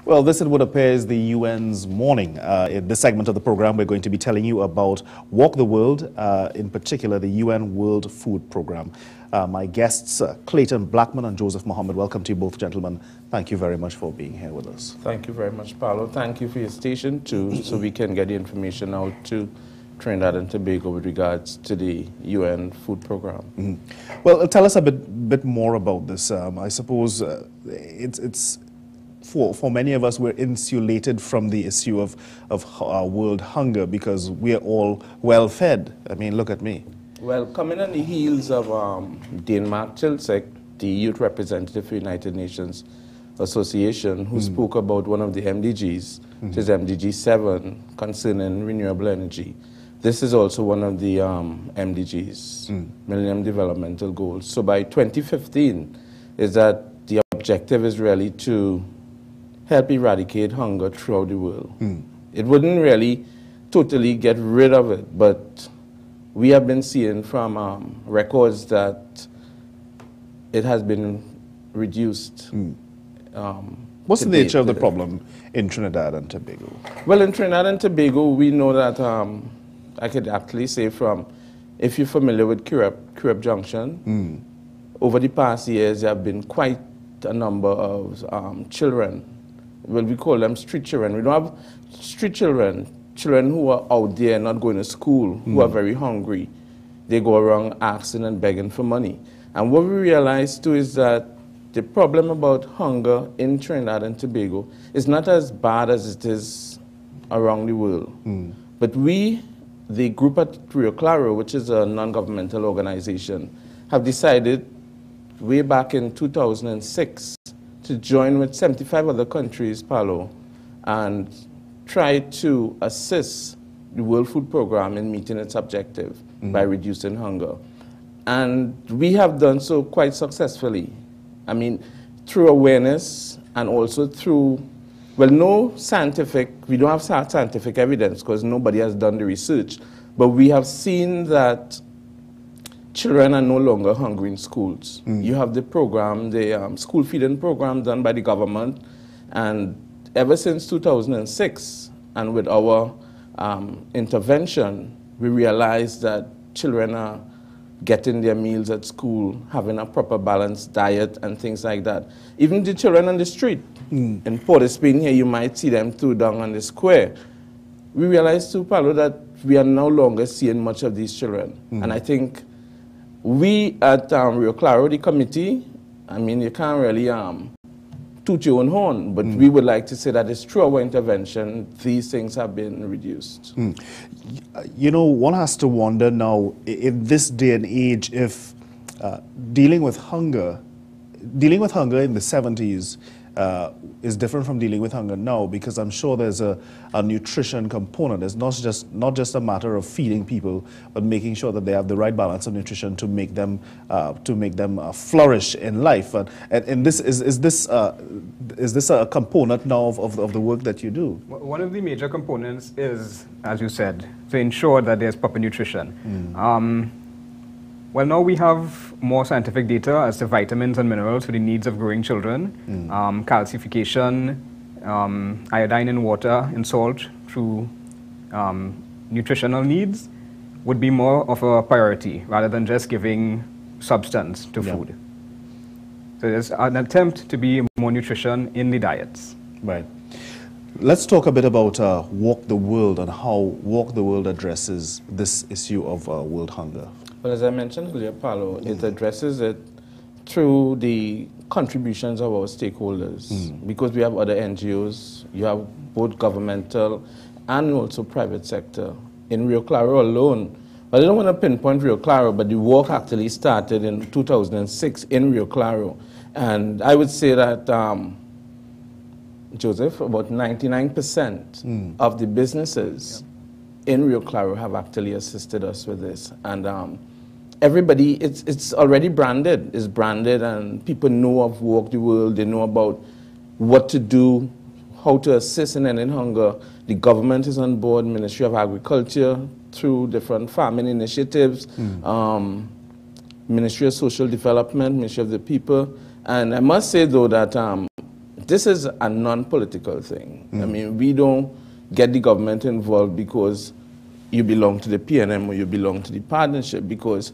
Well, this, it would appear, is the UN's morning. In this segment of the program, we're going to be telling you about Walk the World, in particular the UN World Food Program. My guests, Clayton Blackman and Joseph Mohammed, welcome to you both, gentlemen. Thank you very much for being here with us. Thank you very much, Paolo. Thank you for your station, too, so we can get the information out to Trinidad and Tobago with regards to the UN food program. Mm-hmm. Well, tell us a bit more about this. I suppose it's for many of us, we're insulated from the issue of world hunger because we're all well fed. I mean, look at me. Well, coming on the heels of Denmark Tilsek, the youth representative for the United Nations Association, who spoke about one of the MDGs, which is MDG 7, concerning renewable energy. This is also one of the MDGs, Millennium Developmental Goals. So by 2015, is that the objective is really to help eradicate hunger throughout the world. It wouldn't really totally get rid of it, but we have been seeing from records that it has been reduced. What's the nature of the problem in Trinidad and Tobago? Well, in Trinidad and Tobago, we know that, I could actually say from, if you're familiar with Currep Junction, over the past years, there have been quite a number of children. Well, we call them street children. We don't have street children, children who are out there not going to school, who are very hungry. They go around asking and begging for money. And what we realized too is that the problem about hunger in Trinidad and Tobago is not as bad as it is around the world. But we, the group at Rio Claro, which is a non-governmental organization, have decided way back in 2006 to join with 75 other countries, Paolo, and try to assist the World Food Program in meeting its objective by reducing hunger. And we have done so quite successfully. I mean, through awareness and also through, well, we don't have scientific evidence because nobody has done the research, but we have seen that children are no longer hungry in schools. You have the program, the school feeding program done by the government, and ever since 2006, and with our intervention, we realized that children are getting their meals at school, having a proper balanced diet and things like that. Even the children on the street, in Port of Spain here, you might see them too down on the square. We realized too, Paulo, that we are no longer seeing much of these children. And I think we at Rio Claro, the committee, I mean, you can't really toot your own horn, but we would like to say that it's through our intervention, these things have been reduced. You know, one has to wonder now, in this day and age, if dealing with hunger in the 70s is different from dealing with hunger now, because I'm sure there's a nutrition component. It's not just a matter of feeding people, but making sure that they have the right balance of nutrition to make them flourish in life. And this is this a component now of the work that you do? One of the major components is, as you said, to ensure that there's proper nutrition. Well, now we have more scientific data as to vitamins and minerals for the needs of growing children, calcification, iodine in water, and salt through nutritional needs would be more of a priority rather than just giving substance to food. So there's an attempt to be more nutrition in the diets. Right. Let's talk a bit about Walk the World and how Walk the World addresses this issue of world hunger. Well, as I mentioned earlier, Paulo, it addresses it through the contributions of our stakeholders, because we have other NGOs, you have both governmental and also private sector. In Rio Claro alone, but I don't want to pinpoint Rio Claro, but the work actually started in 2006 in Rio Claro. And I would say that, Joseph, about 99% of the businesses in Rio Claro have actually assisted us with this. And everybody, it's already branded. It's branded, and people know of Walk the World. They know about what to do, how to assist in ending hunger. The government is on board, Ministry of Agriculture, through different farming initiatives, Ministry of Social Development, Ministry of the People. And I must say, though, that this is a non-political thing. I mean, we don't get the government involved because you belong to the PNM or you belong to the partnership, because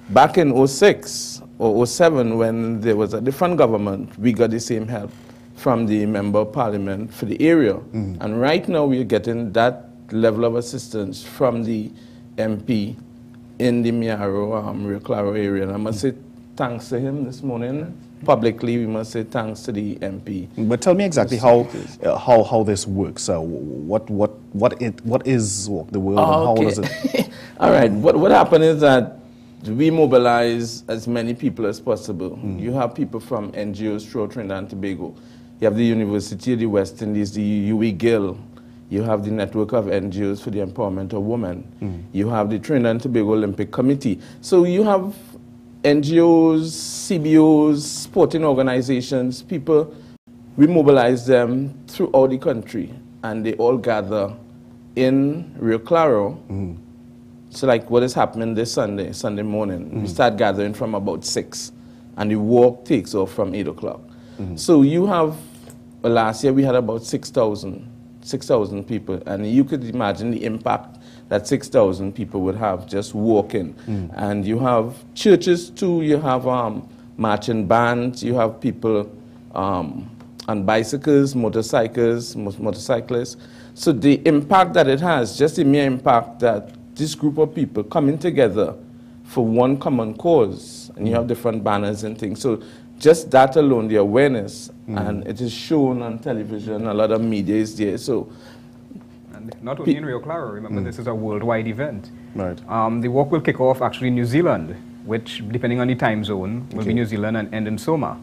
back in 06 or 07, when there was a different government, we got the same help from the Member of Parliament for the area. And right now we are getting that level of assistance from the MP in the Miaro, Rio Claro area. And I must say thanks to him this morning. Publicly, we must say thanks to the MP. But tell me exactly how this works. What is Walk the World, and how does it? All right. What happened is that we mobilize as many people as possible. You have people from NGOs throughout Trinidad and Tobago. You have the University of the West Indies, the UWI Gill. You have the network of NGOs for the empowerment of women. You have the Trinidad and Tobago Olympic Committee. So you have NGOs, CBOs, sporting organizations, people. We mobilize them throughout the country, and they all gather in Rio Claro. So like what is happening this Sunday morning, we start gathering from about 6, and the walk takes off from 8 o'clock. So you have, well, last year we had about 6,000 people, and you could imagine the impact that 6,000 people would have just walking. And you have churches too, you have marching bands, you have people on bicycles, motorcyclists. So the impact that it has, just the mere impact that this group of people coming together for one common cause, and you have different banners and things. So just that alone, the awareness, and it is shown on television, a lot of media is there. So, and not only in Rio Claro, remember this is a worldwide event. Right. The walk will kick off actually in New Zealand, which, depending on the time zone, will be New Zealand and end in Soma,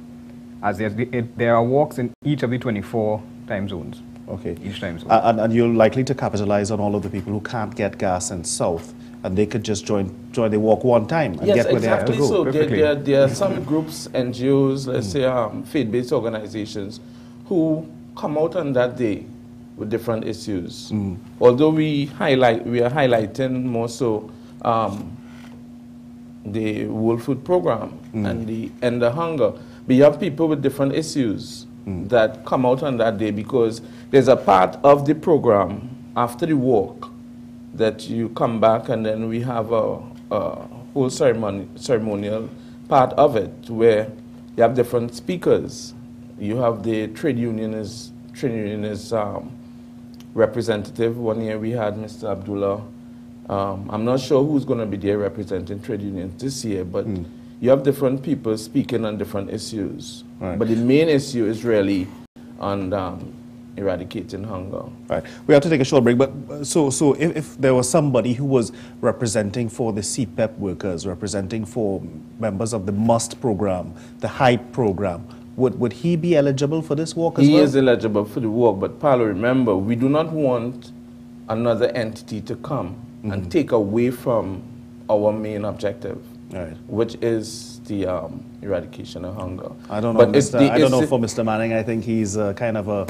as there are walks in each of the 24 time zones. Okay. Each time zone. And you're likely to capitalize on all of the people who can't get gas in South, and they could just join the walk one time and get where they have to go. So there are some groups, NGOs, let's say faith-based organizations, who come out on that day with different issues. Although we are highlighting more so the World Food Program and the End the Hunger. But you have people with different issues that come out on that day, because there's a part of the program after the walk that you come back, and then we have a whole ceremonial part of it where you have different speakers. You have the trade unionist representative. One year we had Mr. Abdullah. I'm not sure who's going to be there representing trade unions this year, but you have different people speaking on different issues. Right. But the main issue is really on eradicating hunger. Right. We have to take a short break, but so if there was somebody who was representing for the CPEP workers, representing for members of the MUST program, the HYPE program, would he be eligible for this walk as well? He is eligible for the walk, but Paulo, remember, we do not want another entity to come and take away from our main objective, which is the eradication of hunger. I don't know, I don't know for Mr. Manning. I think he's kind of a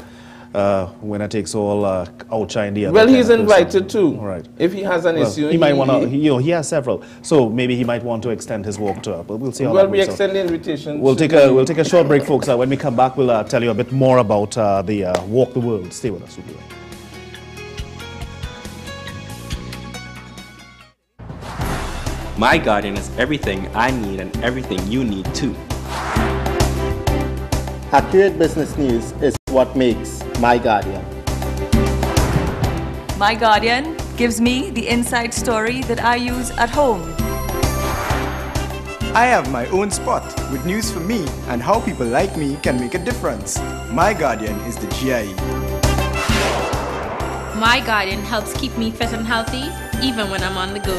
winner takes all, outshine the other. Well, he's invited too. Right. If he has an issue, he might want to. He has several, so maybe he might want to extend his walk to. But we'll see how. Well, we extend the invitation. We'll take a short break, folks. When we come back, we'll tell you a bit more about the Walk the World. Stay with us. We'll be right back. My Guardian is everything I need and everything you need too. Accurate business news is what makes My Guardian. My Guardian gives me the inside story that I use at home. I have my own spot with news for me and how people like me can make a difference. My Guardian is the GIE. My Guardian helps keep me fit and healthy even when I'm on the go.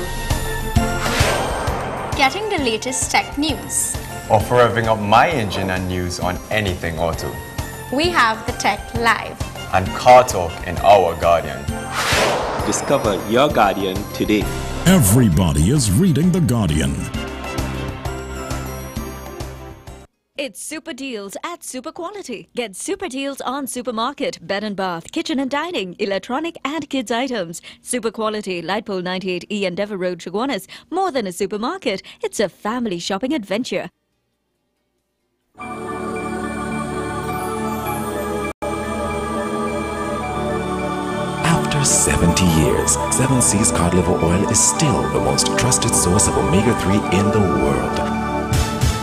Getting the latest tech news. Or for revving up my engine and news on anything auto. We have the Tech Live. And Car Talk in our Guardian. Discover your Guardian today. Everybody is reading The Guardian. It's super deals at super quality. Get super deals on supermarket, bed and bath, kitchen and dining, electronic and kids items. Super quality, Lightpole 98E Endeavour Road, Chaguanas. More than a supermarket, it's a family shopping adventure. After 70 years, 7 Seas cod liver oil is still the most trusted source of omega-3 in the world.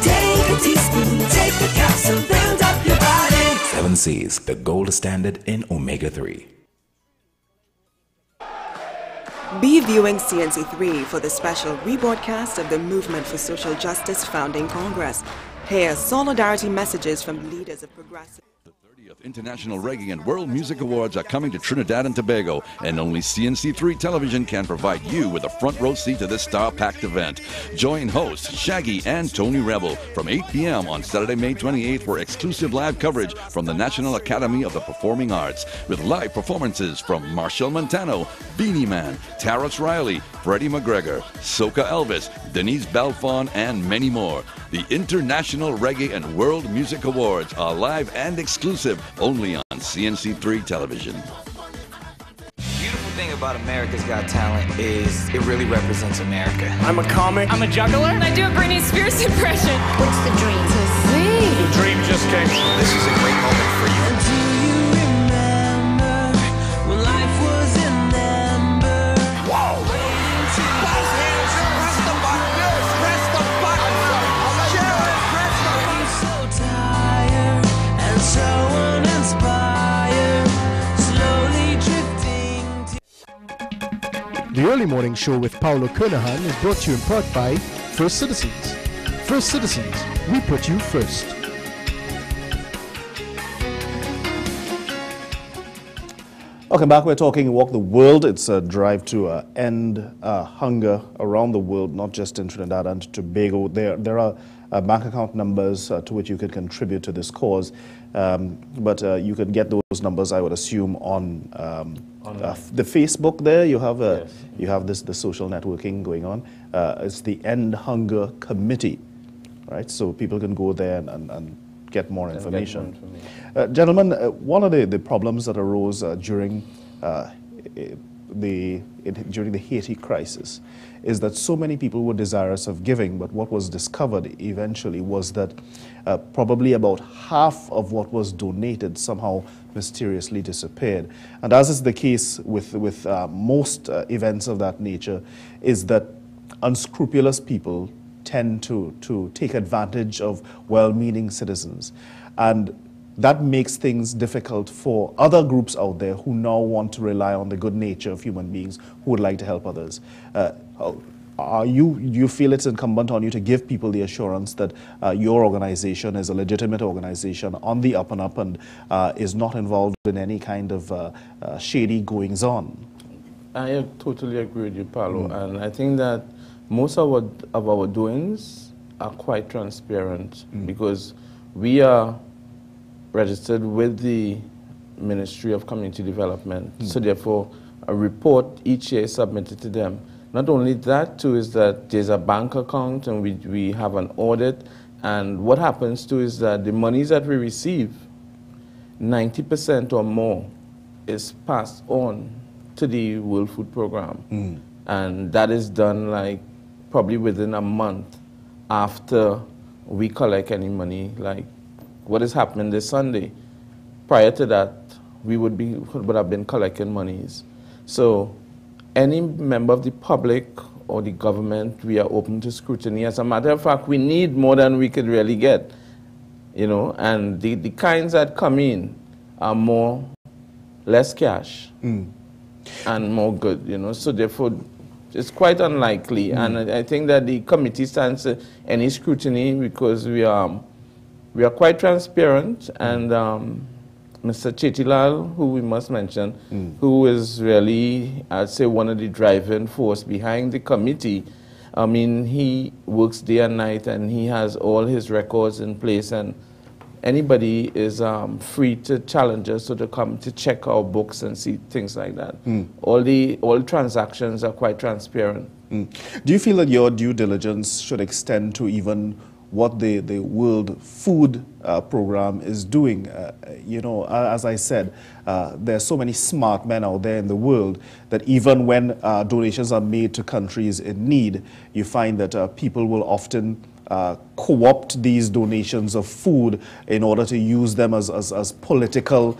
Take a teaspoon, take a capsule, build up your body. 7 Seas, the gold standard in omega-3. Be viewing CNC3 for the special rebroadcast of the Movement for Social Justice Founding Congress. Hear solidarity messages from leaders of progressive. International Reggae and World Music Awards are coming to Trinidad and Tobago, and only CNC3 Television can provide you with a front row seat to this star-packed event. Join hosts Shaggy and Tony Rebel from 8 p.m. on Saturday, May 28th for exclusive live coverage from the National Academy of the Performing Arts, with live performances from Marshall Montano, Beanie Man, Terrence Riley, Freddie McGregor, Soca Elvis, Denise Belfon, and many more. The International Reggae and World Music Awards are live and exclusive only on CNC3 Television. The beautiful thing about America's Got Talent is it really represents America. I'm a comic. I'm a juggler. I do a Britney Spears impression. What's the dream? To see. The dream just came. This is a great moment for you. Do you remember when life was in amber? Wow. So uninspired, slowly drifting to... The Early Morning Show with Paulo Kernahan is brought to you in part by First Citizens. First Citizens, we put you first. Okay, back we're talking Walk the World. It's a drive to end hunger around the world, not just in Trinidad and Tobago. There are bank account numbers to which you could contribute to this cause, but you could get those numbers, I would assume, on the Facebook. There you have Yes. you have the social networking going on. It's the End Hunger Committee, right? So people can go there and get more information. Gentlemen, one of the problems that arose during the Haiti crisis is that so many people were desirous of giving, but what was discovered eventually was that probably about half of what was donated somehow mysteriously disappeared. And as is the case with most events of that nature, is that unscrupulous people tend to take advantage of well-meaning citizens. And that makes things difficult for other groups out there who now want to rely on the good nature of human beings who would like to help others. Do you feel it's incumbent on you to give people the assurance that your organization is a legitimate organization on the up and up and is not involved in any kind of shady goings-on? I totally agree with you, Paulo, and I think that most of our doings are quite transparent because we are registered with the Ministry of Community Development. So therefore, a report each year is submitted to them. Not only that, too, is that there's a bank account and we have an audit. And what happens, too, is that the monies that we receive, 90% or more is passed on to the World Food Program. And that is done like probably within a month after we collect any money. Like what is happening this Sunday. Prior to that, we would have been collecting monies. So any member of the public or the government, we are open to scrutiny. As a matter of fact, we need more than we could really get, you know, and the kinds that come in are less cash and more good, you know, so therefore it's quite unlikely. And I think that the committee stands any scrutiny because we are quite transparent, and Mr. Chetilal, who we must mention, who is really, I'd say, one of the driving force behind the committee. I mean, he works day and night, and he has all his records in place, and anybody is free to challenge us or to come to check our books and see things like that. All transactions are quite transparent. Do you feel that your due diligence should extend to even what the World Food Program is doing? You know, as I said, there are so many smart men out there in the world that even when donations are made to countries in need, you find that people will often co-opt these donations of food in order to use them as political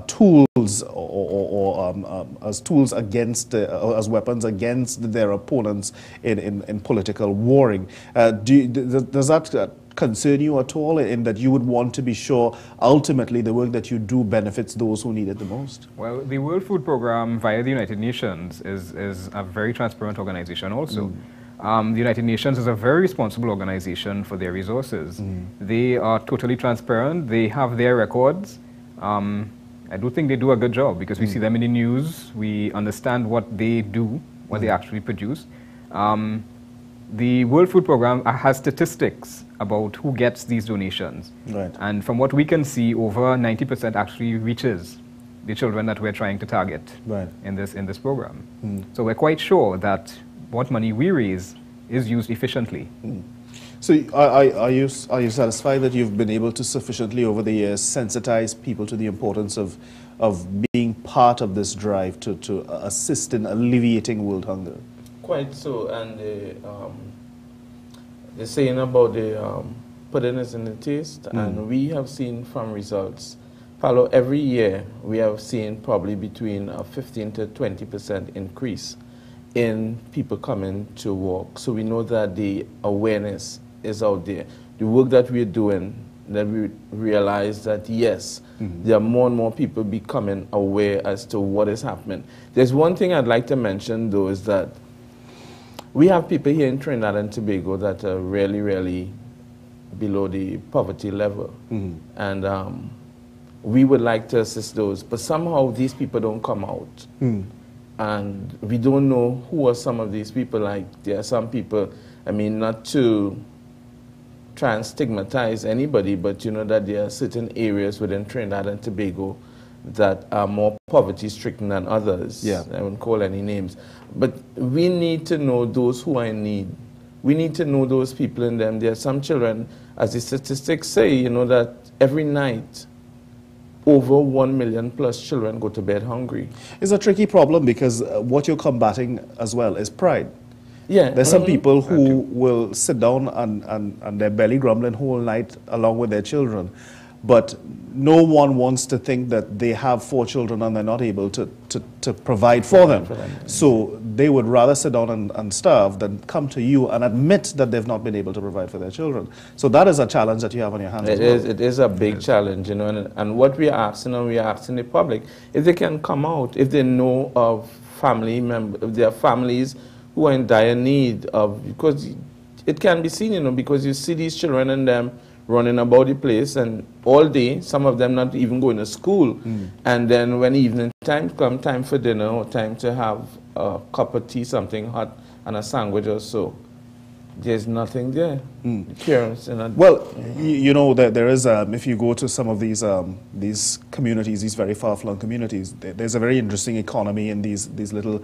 tools or as tools against, as weapons against their opponents in political warring. Does that concern you at all, in that you would want to be sure ultimately the work that you do benefits those who need it the most? Well, the World Food Programme via the United Nations is a very transparent organization also. The United Nations is a very responsible organization for their resources. They are totally transparent. They have their records. I do think they do a good job because we see them in the news. We understand what they do, what they actually produce. The World Food Programme has statistics about who gets these donations. Right. And from what we can see, over 90% actually reaches the children that we're trying to target in this program. So we're quite sure that what money we raise is used efficiently. So are you satisfied that you've been able to sufficiently over the years sensitize people to the importance of being part of this drive to assist in alleviating world hunger? Quite so, and the saying about the pudding is in the taste, and we have seen from results, Paulo, every year we have seen probably between a 15 to 20% increase in people coming to walk. So we know that the awareness is out there. The work that we're doing, that we realize that yes, there are more and more people becoming aware as to what is happening. There's one thing I'd like to mention though, is that we have people here in Trinidad and Tobago that are really, really below the poverty level. And we would like to assist those, but somehow these people don't come out. And we don't know who are some of these people. Like, there are some people, I mean, not to try and stigmatize anybody, but you know that there are certain areas within Trinidad and Tobago that are more poverty-stricken than others. Yeah. I won't call any names. But we need to know those who are in need. We need to know those people in them. There are some children, as the statistics say, you know, that every night, over 1 million plus children go to bed hungry. It's a tricky problem because what you're combating as well is pride. Yeah. There's some people who will sit down and their belly grumbling whole night along with their children. But no one wants to think that they have 4 children and they're not able to provide for them. So they would rather sit down and starve than come to you and admit that they've not been able to provide for their children. So that is a challenge that you have on your hands. It is a big challenge, you know, and what we are asking, and we are asking the public, if they can come out, if they know of family members, if there are families who are in dire need of, because it can be seen, you know, because you see these children and them running about the place and all day, some of them not even going to school. And then when evening time comes, time for dinner or time to have a cup of tea, something hot, and a sandwich or so, there's nothing there. Parents, well, you know, there is, if you go to some of these communities, these very far-flung communities, there's a very interesting economy in these little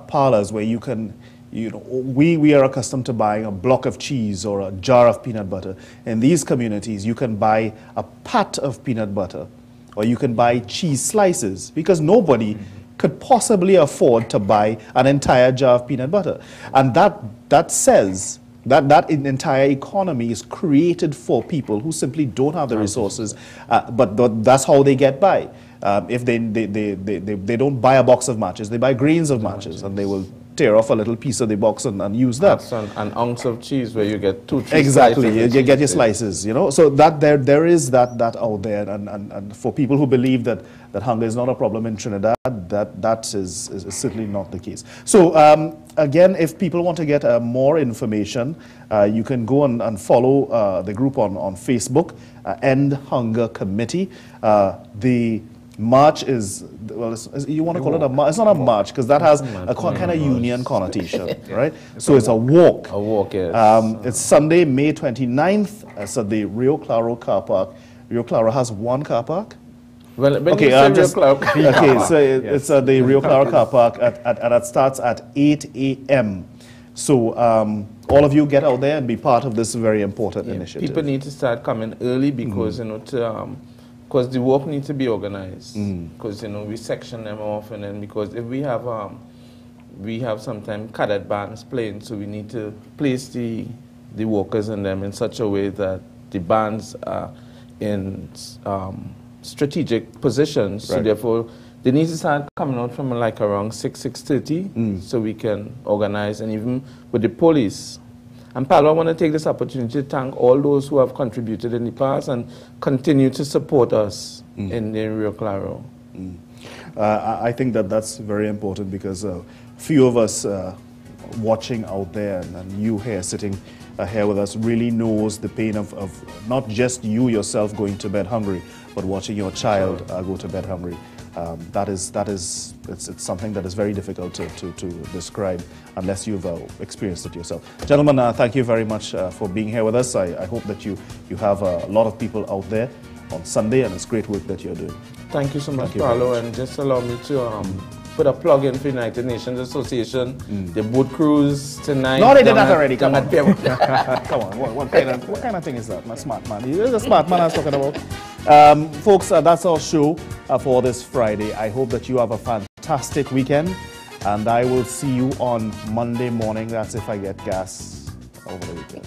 parlors where you can, you know, we are accustomed to buying a block of cheese or a jar of peanut butter. In these communities, you can buy a pat of peanut butter or you can buy cheese slices because nobody could possibly afford to buy an entire jar of peanut butter. And that says that entire economy is created for people who simply don't have the resources, but that's how they get by. If they don't buy a box of matches, they buy grains of matches, and they will tear off a little piece of the box and use that. That's an ounce of cheese where you get 2-3 exactly, slices. you get your slices, you know. So that there is that out there, and for people who believe that hunger is not a problem in Trinidad, that is certainly not the case. So again, if people want to get more information, you can go and follow the group on Facebook, End Hunger Committee. The march is, well, you want to call it a march? It's not a march because that has a kind of union connotation, right? So it's a walk. A walk, yes. It's Sunday, May 29th. It's at the Rio Claro car park. Rio Claro has one car park. Well, okay, so it's at the Rio Claro car park, and it starts at 8 a.m. So all of you get out there and be part of this very important initiative. People need to start coming early because, you know, because the work needs to be organized. Because, you know, we section them off, and then because if we have sometimes cadet bands playing, so we need to place the the workers in them in such a way that the bands are in strategic positions. So therefore, they need to start coming out from like around 6:30, so we can organize, and even with the police. And Paulo, I want to take this opportunity to thank all those who have contributed in the past and continue to support us in Rio Claro. I think that that's very important because few of us watching out there, and you here sitting here with us, really knows the pain of not just you yourself going to bed hungry, but watching your child go to bed hungry. It's something that is very difficult to describe unless you've experienced it yourself. Gentlemen, thank you very much for being here with us. I hope that you have a lot of people out there on Sunday, and it's great work that you're doing. Thank you so much, Paulo, and just allow me to put a plug in for United Nations Association, the boat cruise tonight. No, they did that already. Come on. Come on, what kind of thing is that? My smart man. He's a smart man I was talking about. Folks, that's our show for this Friday. I hope that you have a fantastic weekend, and I will see you on Monday morning. That's if I get gas over the weekend.